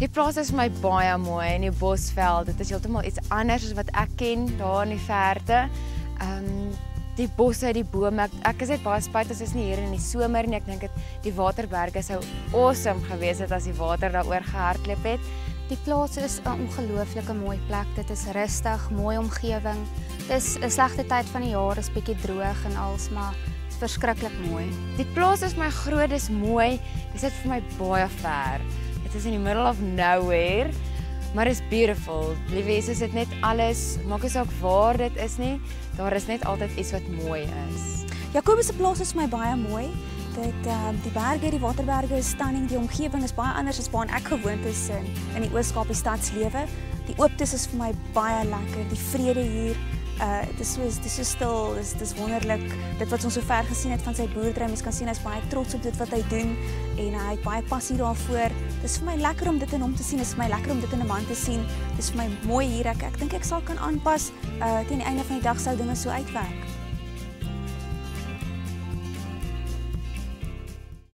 Die plaas is vir my baie mooi in die Bosveld. Dit is heeltemal iets anders as wat ek ken daar in die verte. Die bosse, die bome. Ek is net baie spyt as is nie hier in die somer nie. Ek dink die waterberge sou awesome gewees het as die water daaroor gehardloop het. Die plaas is 'n ongelooflike mooi plek. Dit is rustig, mooi omgewing. Dis 'n slegte tyd van die jaar, is bietjie droog en als, maar dit is verskriklik mooi. Die plaas is my groot, dis mooi. Dis net vir my baie ver. Dit is in die middle of nowhere, maar is beautiful. Liewe Jesus, dit net alles, maak nie saak waar dit is nie, daar is net altyd iets wat mooi is. Jacobus se plaas is vir my baie mooi. Die berge, die waterberge is stunning, die omgewing is baie anders as waar ek gewoond is in die Oos-Kaap, die stadslewe. Die ooptes is vir my baie lekker, die vrede hier. Dit is so stil, dit is wonderlik. Dit wat ons so ver gesien het van sy boerdery, mens kan sien hy's baie trots op dit wat hy doen en hy het baie passie daarvoor. Dit is vir my lekker om dit in hom te sien, dit is vir my lekker om dit in 'n man te sien. Dit is vir my mooi hier. Ek dink ek sal kan aanpas teen die einde van die dag sou dinge so uitwerk.